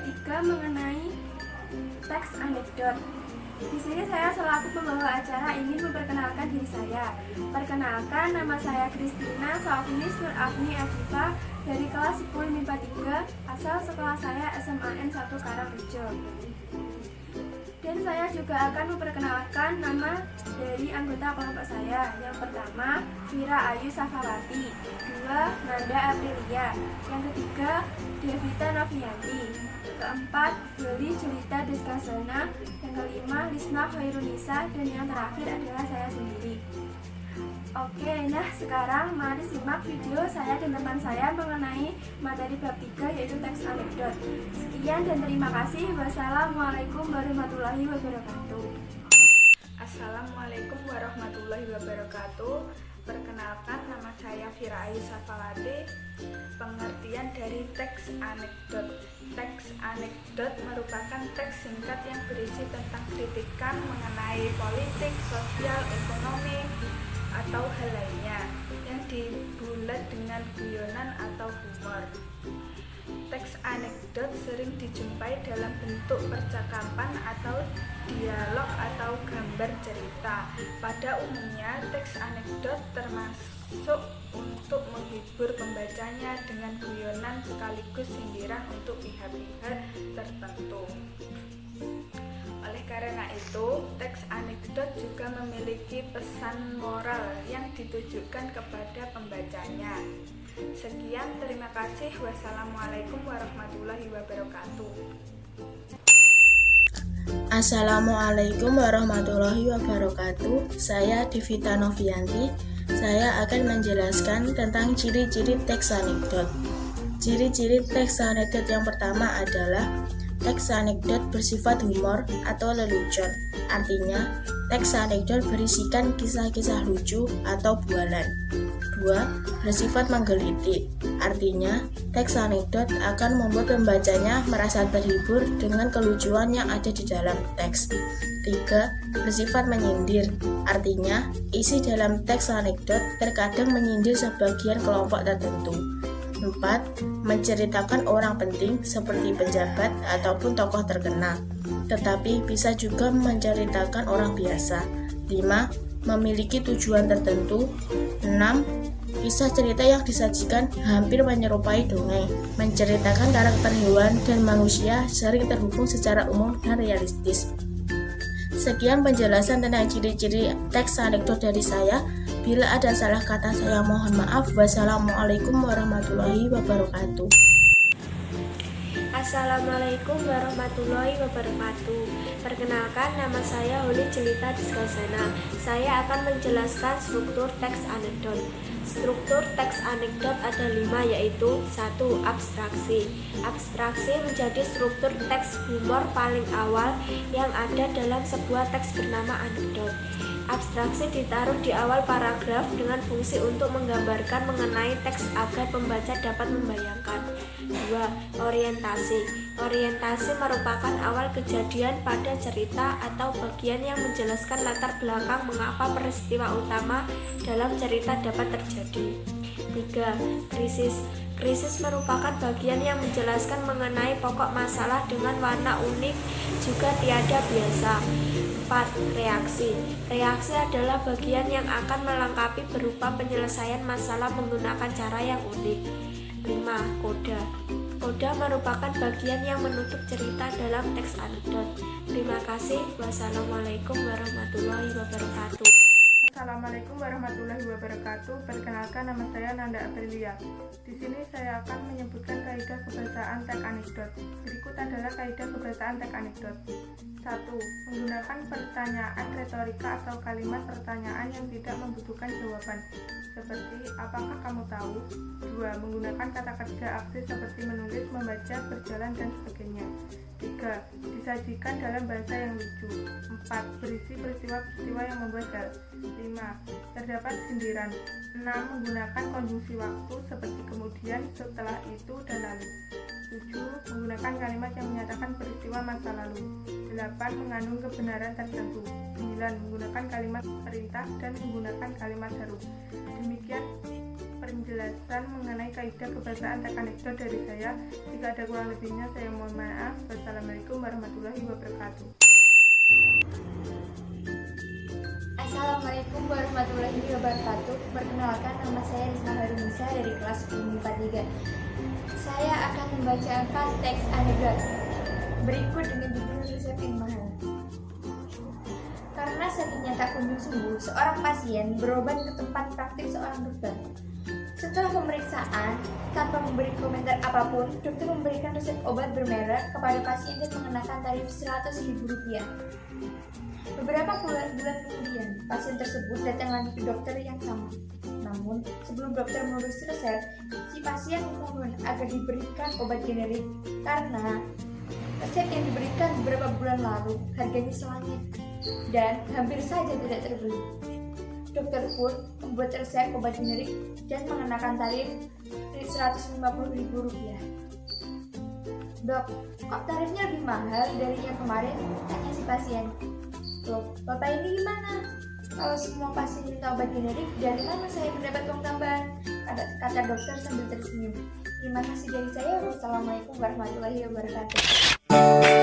3 mengenai teks anekdot. Di sini saya selaku pembawa acara ingin memperkenalkan diri saya. Perkenalkan, nama saya Kristina Sofnis Nur Afni Adifa dari kelas 10 MIPA 3, asal sekolah saya SMAN 1 Karangrejo. Dan saya juga akan memperkenalkan nama dari anggota kelompok saya. Yang pertama, Vira Ayu Safawati. 2, Nanda Aprilia. Yang ketiga, Devita Novianti. Keempat, Yuli Julita Deskasana. Yang kelima, Lisna Khairunisa. Dan yang terakhir adalah saya sendiri. Oke, nah sekarang mari simak video saya dan teman saya mengenai materi bab 3 yaitu teks anekdot. Sekian dan terima kasih. Wassalamualaikum warahmatullahi wabarakatuh. Assalamualaikum warahmatullahi wabarakatuh. Perkenalkan, nama saya Vira Ayu Safawati. Pengertian dari teks anekdot. Teks anekdot merupakan teks singkat yang berisi tentang kritikan mengenai politik, sosial, ekonomi, atau hal lainnya yang dibulat dengan guyonan atau humor. Teks anekdot sering dijumpai dalam bentuk percakapan atau dialog atau gambar cerita. Pada umumnya, teks anekdot termasuk untuk menghibur pembacanya dengan guyonan sekaligus sindiran untuk pihak-pihak tertentu. Oleh karena itu, teks anekdot juga memiliki pesan moral yang ditujukan kepada pembacanya. Sekian, terima kasih. Wassalamualaikum warahmatullahi wabarakatuh. Assalamualaikum warahmatullahi wabarakatuh. Saya Devita Novianti. Saya akan menjelaskan tentang ciri-ciri teks anekdot. Ciri-ciri teks anekdot yang pertama adalah teks anekdot bersifat humor atau lelucon. Artinya, teks anekdot berisikan kisah-kisah lucu atau bualan. 2. Bersifat menggelitik. Artinya, teks anekdot akan membuat pembacanya merasa terhibur dengan kelucuan yang ada di dalam teks. 3. Bersifat menyindir. Artinya, isi dalam teks anekdot terkadang menyindir sebagian kelompok tertentu. 4. Menceritakan orang penting seperti pejabat ataupun tokoh terkenal, tetapi bisa juga menceritakan orang biasa. 5. Memiliki tujuan tertentu. 6. Kisah cerita yang disajikan hampir menyerupai dongeng, menceritakan karakter hewan dan manusia sering terhubung secara umum dan realistis. Sekian penjelasan tentang ciri-ciri teks anekdot dari saya. Bila ada salah kata saya mohon maaf. Wassalamualaikum warahmatullahi wabarakatuh. Assalamualaikum warahmatullahi wabarakatuh. Perkenalkan, nama saya Yuli Julita Deskasana. Saya akan menjelaskan struktur teks anekdot. Struktur teks anekdot ada 5, yaitu 1. Abstraksi. Abstraksi menjadi struktur teks humor paling awal yang ada dalam sebuah teks bernama anekdot. Abstraksi ditaruh di awal paragraf dengan fungsi untuk menggambarkan mengenai teks agar pembaca dapat membayangkan. 2. Orientasi. Orientasi merupakan awal kejadian pada cerita atau bagian yang menjelaskan latar belakang mengapa peristiwa utama dalam cerita dapat terjadi. 3. Krisis. Krisis merupakan bagian yang menjelaskan mengenai pokok masalah dengan warna unik juga tiada biasa. 4. Reaksi. Reaksi adalah bagian yang akan melengkapi berupa penyelesaian masalah menggunakan cara yang unik. 5. Koda. Koda merupakan bagian yang menutup cerita dalam teks anekdot. Terima kasih. Wassalamualaikum warahmatullahi wabarakatuh. Assalamualaikum warahmatullahi wabarakatuh. Perkenalkan, nama saya Nanda Aprilia. Di sini saya akan menyebutkan kaidah kebahasaan teks anekdot. Berikut adalah kaidah kebahasaan teks anekdot. 1. Menggunakan pertanyaan retorika atau kalimat pertanyaan yang tidak membutuhkan jawaban, seperti apakah kamu tahu? 2. Menggunakan kata kerja aktif seperti menulis, membaca, berjalan, dan sebagainya. 3. Disajikan dalam bahasa yang lucu. 4. Berisi peristiwa-peristiwa yang membuat 5. Terdapat sindiran. 6. Menggunakan konjungsi waktu seperti kemudian, setelah itu, dan lalu. 7. Menggunakan kalimat yang menyatakan peristiwa masa lalu. 8. Mengandung kebenaran tertentu. 9. Menggunakan kalimat perintah dan menggunakan kalimat seru. Demikian penjelasan mengenai kaidah kebahasaan teks anekdot dari saya. Jika ada kurang lebihnya, saya mohon maaf. Wassalamualaikum warahmatullahi wabarakatuh. Assalamualaikum warahmatullahi wabarakatuh. Perkenalkan, nama saya Risma Harunisa dari kelas 10 IPA 3. Saya akan membacakan teks anekdot berikut dengan judul resep yang mahal. Karena sakitnya tak kunjung sembuh, seorang pasien berobat ke tempat praktik seorang dokter. Setelah pemeriksaan, tanpa memberi komentar apapun, dokter memberikan resep obat bermerek kepada pasien dan mengenakan tarif Rp100.000. Beberapa bulan kemudian, pasien tersebut datang lagi ke dokter yang sama. Namun, sebelum dokter menulis resep, si pasien memohon agar diberikan obat generik karena resep yang diberikan beberapa bulan lalu harganya selangit dan hampir saja tidak terbeli. Dokter pun membuat resep obat generik dan mengenakan tarif Rp150.000. Dok, kok tarifnya lebih mahal dari yang kemarin? Tanya si pasien. Loh, Bapak ini gimana? Kalau semua pasien minta obat generik, dari mana saya mendapat uang tambahan? Kata dokter sambil tersenyum. Terima kasih dari saya. Wassalamualaikum warahmatullahi wabarakatuh.